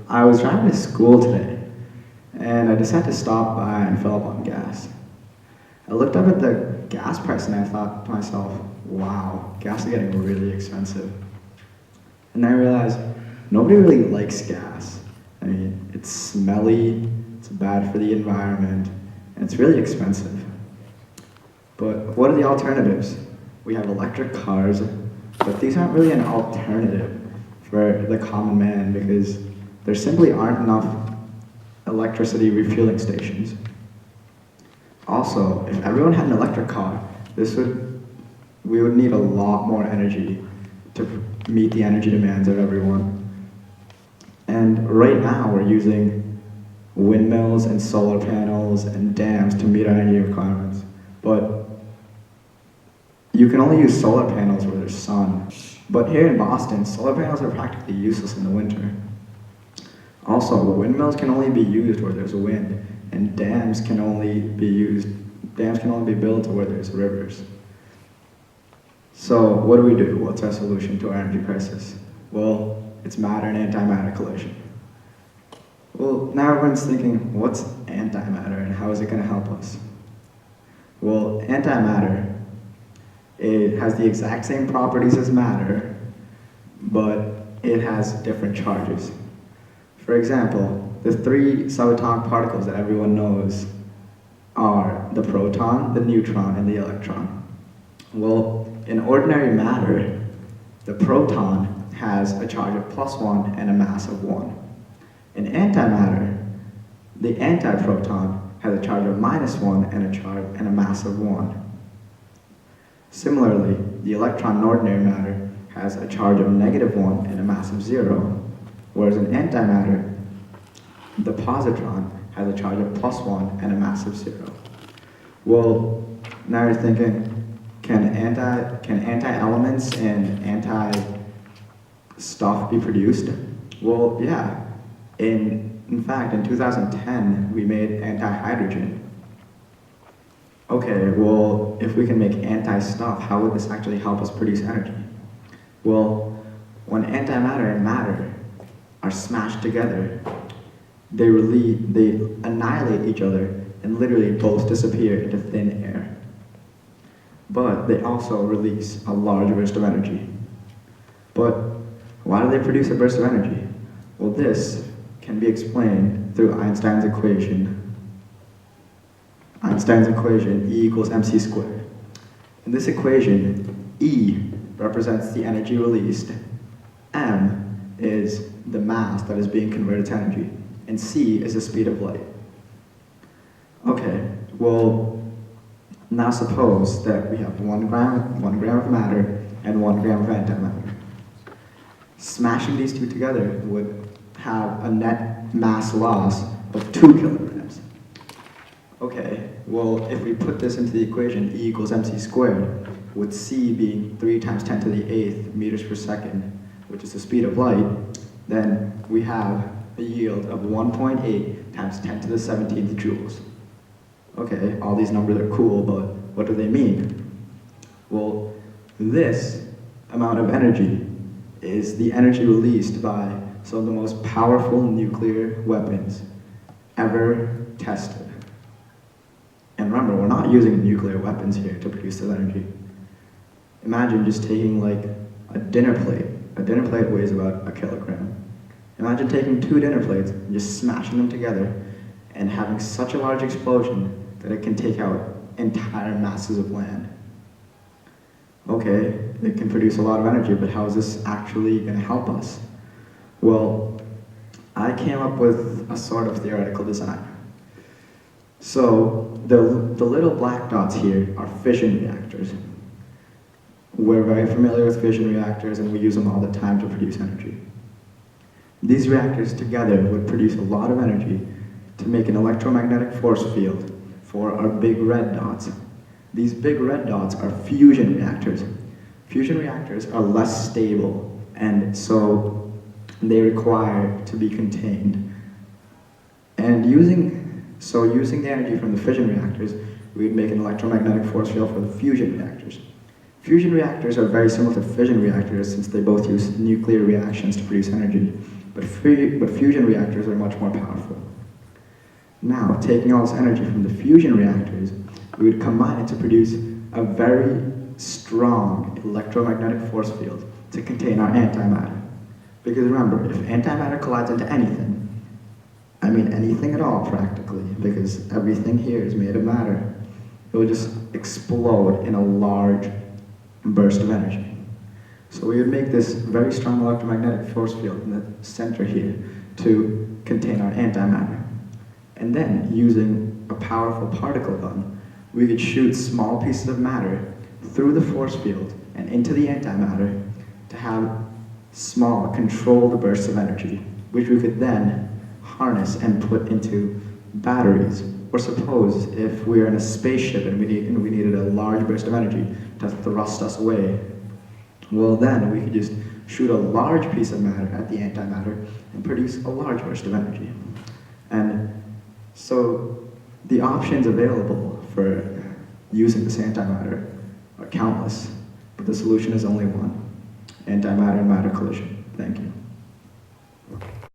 I was driving to school today, and I decided to stop by and fill up on gas. I looked up at the gas price and I thought to myself, wow, gas is getting really expensive. And then I realized nobody really likes gas. I mean, it's smelly, it's bad for the environment, and it's really expensive. But what are the alternatives? We have electric cars, but these aren't really an alternative for the common man because there simply aren't enough electricity refueling stations. Also, if everyone had an electric car, we would need a lot more energy to meet the energy demands of everyone. And right now we're using windmills and solar panels and dams to meet our energy requirements. But you can only use solar panels where there's sun. But here in Boston, solar panels are practically useless in the winter. Also, windmills can only be used where there's wind, and dams can only be built where there's rivers. So what do? What's our solution to our energy crisis? Well, it's matter and antimatter collision. Well, now everyone's thinking, what's antimatter and how is it going to help us? Well, antimatter, it has the exact same properties as matter, but it has different charges. For example, the three subatomic particles that everyone knows are the proton, the neutron, and the electron. Well, in ordinary matter, the proton has a charge of +1 and a mass of 1. In antimatter, the antiproton has a charge of -1 and a mass of 1. Similarly, the electron in ordinary matter has a charge of -1 and a mass of 0, whereas in antimatter, the positron has a charge of +1 and a mass of 0. Well, now you're thinking, can anti-elements and anti-stuff be produced? Well, yeah. In fact, in 2010, we made anti-hydrogen. Okay, well, if we can make anti-stuff, how would this actually help us produce energy? Well, when antimatter and matter are smashed together, they annihilate each other and literally both disappear into thin air. But they also release a large burst of energy. But why do they produce a burst of energy? Well, this can be explained through Einstein's equation. Einstein's equation, E equals mc squared. In this equation, E represents the energy released, m is the mass that is being converted to energy, and c is the speed of light. Okay, well, now suppose that we have 1 gram of matter and 1 gram of antimatter. Smashing these two together would have a net mass loss of 2 kilograms. Okay, well, if we put this into the equation, E equals mc squared, with c being 3 times 10 to the 8th meters per second, which is the speed of light, then we have a yield of 1.8 times 10 to the 17th joules. Okay, all these numbers are cool, but what do they mean? Well, this amount of energy is the energy released by some of the most powerful nuclear weapons ever tested. And remember, we're not using nuclear weapons here to produce this energy. Imagine just taking like a dinner plate. A dinner plate weighs about 1 kilogram. Imagine taking 2 dinner plates and just smashing them together and having such a large explosion that it can take out entire masses of land. Okay, it can produce a lot of energy, but how is this actually going to help us? Well, I came up with a sort of theoretical design. So, the little black dots here are fission reactors. We're very familiar with fission reactors and we use them all the time to produce energy. These reactors together would produce a lot of energy to make an electromagnetic force field for our big red dots. These big red dots are fusion reactors. Fusion reactors are less stable, and so they require to be contained. And using the energy from the fission reactors, we would make an electromagnetic force field for the fusion reactors. Fusion reactors are very similar to fission reactors since they both use nuclear reactions to produce energy. but fusion reactors are much more powerful. Now, taking all this energy from the fusion reactors, we would combine it to produce a very strong electromagnetic force field to contain our antimatter. Because remember, if antimatter collides into anything, I mean anything at all practically, because everything here is made of matter, it will just explode in a large burst of energy. So we would make this very strong electromagnetic force field in the center here to contain our antimatter. And then, using a powerful particle gun, we could shoot small pieces of matter through the force field and into the antimatter to have small, controlled bursts of energy, which we could then harness and put into batteries. Or suppose if we were in a spaceship and we needed a large burst of energy to thrust us away, well then we could just shoot a large piece of matter at the antimatter and produce a large burst of energy. And so the options available for using this antimatter are countless, but the solution is only one: antimatter and matter collision. Thank you.